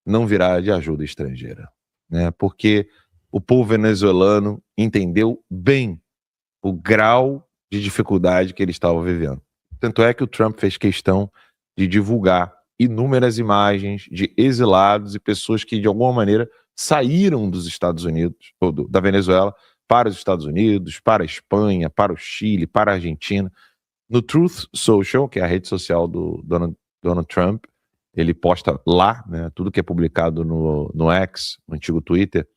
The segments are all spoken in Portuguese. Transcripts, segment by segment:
não virá de ajuda estrangeira, né? Porque o povo venezuelano entendeu bem o grau de dificuldade que ele estava vivendo. Tanto é que o Trump fez questão de divulgar inúmeras imagens de exilados e pessoas que, de alguma maneira, saíram dos Estados Unidos, ou da Venezuela, para os Estados Unidos, para a Espanha, para o Chile, para a Argentina. No Truth Social, que é a rede social do Donald Trump, ele posta lá, né, tudo que é publicado no X, no antigo Twitter,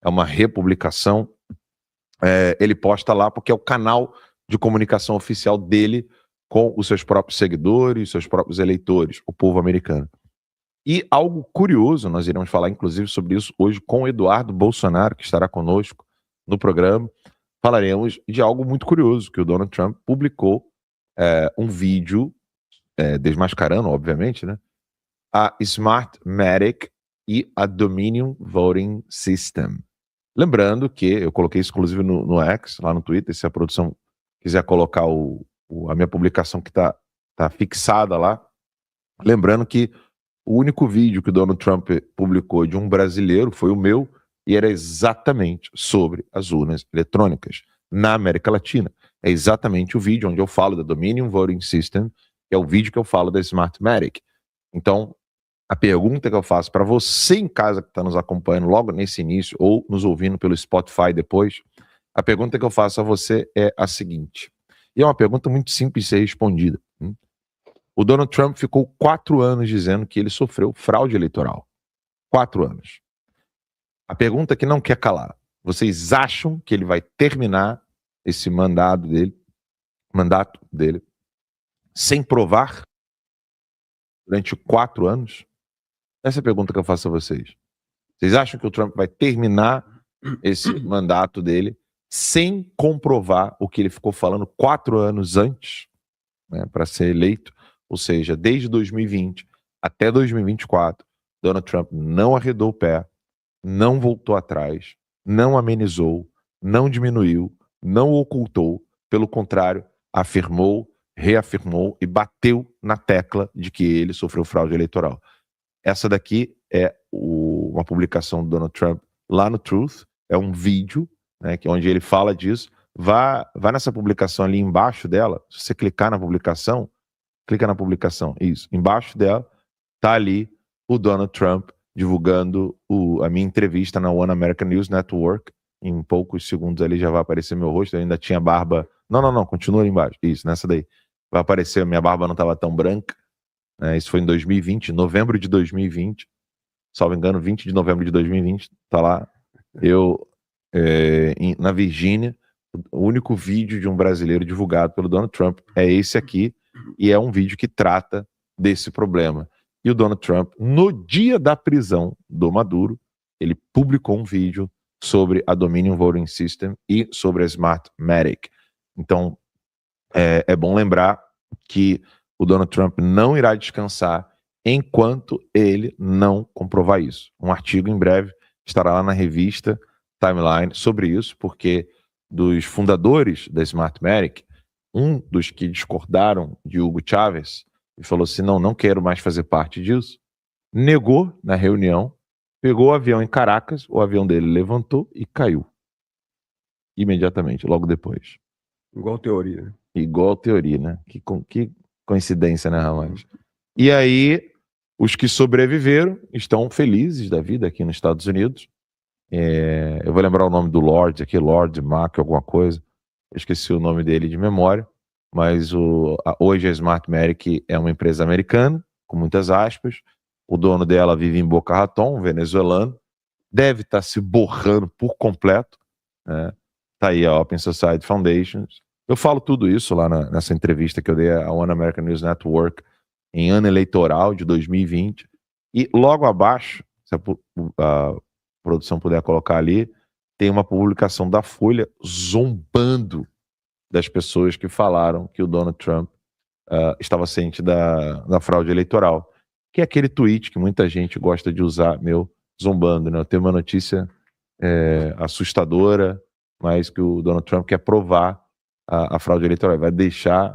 é uma republicação. Ele posta lá porque é o canal de comunicação oficial dele com os seus próprios seguidores, seus próprios eleitores, o povo americano. E algo curioso, nós iremos falar inclusive sobre isso hoje com o Eduardo Bolsonaro, que estará conosco no programa. Falaremos de algo muito curioso, que o Donald Trump publicou um vídeo, desmascarando, obviamente, né, a Smartmatic e a Dominion Voting System. Lembrando que eu coloquei isso inclusive no X, lá no Twitter, se a produção quiser colocar a minha publicação que tá fixada lá. Lembrando que o único vídeo que o Donald Trump publicou de um brasileiro foi o meu, e era exatamente sobre as urnas eletrônicas na América Latina. É exatamente o vídeo onde eu falo da Dominion Voting System, que é o vídeo que eu falo da Smartmatic. Então, a pergunta que eu faço para você em casa que está nos acompanhando logo nesse início ou nos ouvindo pelo Spotify depois, a pergunta que eu faço a você é a seguinte, e é uma pergunta muito simples de ser respondida. O Donald Trump ficou 4 anos dizendo que ele sofreu fraude eleitoral. 4 anos. A pergunta que não quer calar, vocês acham que ele vai terminar esse mandato dele sem provar durante 4 anos? Essa é a pergunta que eu faço a vocês. Vocês acham que o Trump vai terminar esse mandato dele sem comprovar o que ele ficou falando 4 anos antes, né, para ser eleito? Ou seja, desde 2020 até 2024, Donald Trump não arredou o pé, não voltou atrás, não amenizou, não diminuiu, não ocultou. Pelo contrário, afirmou, reafirmou e bateu na tecla de que ele sofreu fraude eleitoral. Essa daqui é uma publicação do Donald Trump lá no Truth, é um vídeo, né, onde ele fala disso. Vá nessa publicação ali embaixo dela, se você clicar na publicação, clica na publicação, isso, embaixo dela tá ali o Donald Trump divulgando a minha entrevista na One American News Network. Em poucos segundos ali já vai aparecer meu rosto, eu ainda tinha barba, não, continua ali embaixo, isso, nessa daí, vai aparecer, minha barba não estava tão branca. Isso foi em 2020, novembro de 2020, salvo engano, 20 de novembro de 2020, tá lá, eu na Virgínia. O único vídeo de um brasileiro divulgado pelo Donald Trump é esse aqui, e é um vídeo que trata desse problema. E o Donald Trump, no dia da prisão do Maduro, ele publicou um vídeo sobre a Dominion Voting System e sobre a Smartmatic. Então, é bom lembrar que o Donald Trump não irá descansar enquanto ele não comprovar isso. Um artigo em breve estará lá na revista Timeline sobre isso, porque dos fundadores da Smartmatic, um dos que discordaram de Hugo Chávez e falou assim, não quero mais fazer parte disso, negou na reunião, pegou o avião em Caracas, o avião dele levantou e caiu. Imediatamente, logo depois. Igual teoria, né? Igual teoria, né? Que coincidência, né, Ramais? E aí, os que sobreviveram estão felizes da vida aqui nos Estados Unidos. Eu vou lembrar o nome do Lord aqui, Lord Mac, alguma coisa. Eu esqueci o nome dele de memória, mas hoje a Smartmatic é uma empresa americana, com muitas aspas. O dono dela vive em Boca Raton, um venezuelano. Deve estar se borrando por completo, né? Tá aí a Open Society Foundation. Eu falo tudo isso lá nessa entrevista que eu dei à One American News Network em ano eleitoral de 2020. E logo abaixo, se a produção puder colocar ali, tem uma publicação da Folha zombando das pessoas que falaram que o Donald Trump estava ciente da fraude eleitoral. Que é aquele tweet que muita gente gosta de usar, zombando, né? Eu tenho uma notícia assustadora, mas que o Donald Trump quer provar a fraude eleitoral. Vai deixar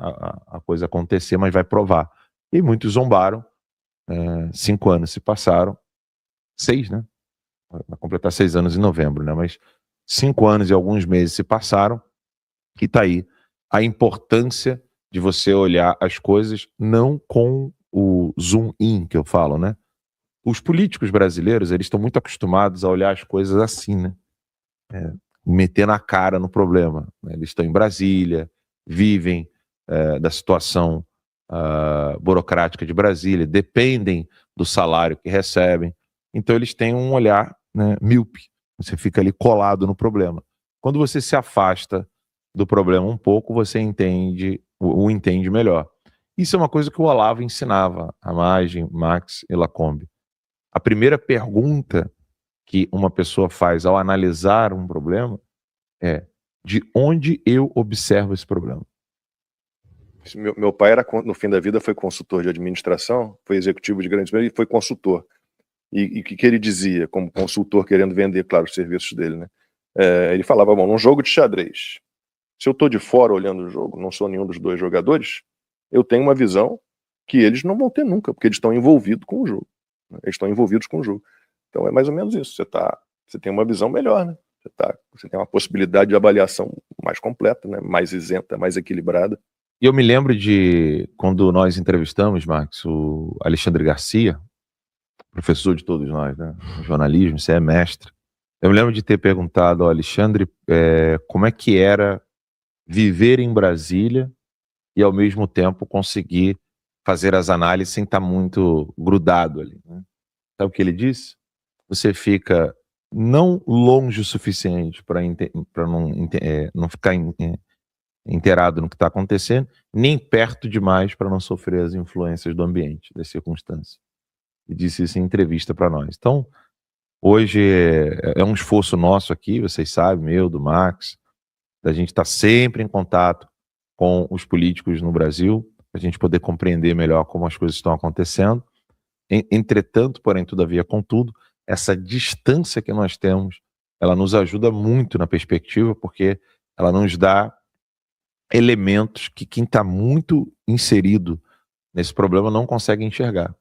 a coisa acontecer, mas vai provar. E muitos zombaram. 5 anos se passaram 6, né? Vai completar 6 anos em novembro, né? Mas 5 anos e alguns meses se passaram, e tá aí a importância de você olhar as coisas não com o zoom in que eu falo, né? Os políticos brasileiros, eles estão muito acostumados a olhar as coisas assim, né? Meter na cara no problema, né? Eles estão em Brasília, vivem da situação burocrática de Brasília, dependem do salário que recebem, então eles têm um olhar, né, míope, você fica ali colado no problema. Quando você se afasta do problema um pouco, você o entende melhor. Isso é uma coisa que o Olavo ensinava a Magem, Max e Lacombe. A primeira pergunta que uma pessoa faz ao analisar um problema é: de onde eu observo esse problema? Meu pai era, no fim da vida, foi consultor de administração, foi executivo de grandes empresas e foi consultor. E o que ele dizia, como consultor, querendo vender, claro, os serviços dele, né? Ele falava, bom, num jogo de xadrez, se eu estou de fora olhando o jogo, não sou nenhum dos dois jogadores, eu tenho uma visão que eles não vão ter nunca, porque eles estão envolvidos com o jogo. Né? Eles estão envolvidos com o jogo. Então é mais ou menos isso. Você tem uma visão melhor, né? Você tem uma possibilidade de avaliação mais completa, né? Mais isenta, mais equilibrada. E eu me lembro de quando nós entrevistamos, Max, o Alexandre Garcia, professor de todos nós, né? Jornalismo, você é mestre. Eu me lembro de ter perguntado ao Alexandre como é que era viver em Brasília e ao mesmo tempo conseguir fazer as análises sem estar muito grudado ali, né? Sabe o que ele disse? Você fica não longe o suficiente para não ficar inteirado no que está acontecendo, nem perto demais para não sofrer as influências do ambiente, das circunstâncias. E disse isso em entrevista para nós. Então, hoje é um esforço nosso aqui, vocês sabem, meu, do Max, da gente estar sempre em contato com os políticos no Brasil, para a gente poder compreender melhor como as coisas estão acontecendo. Entretanto, porém, todavia, contudo, essa distância que nós temos, ela nos ajuda muito na perspectiva, porque ela nos dá elementos que quem está muito inserido nesse problema não consegue enxergar.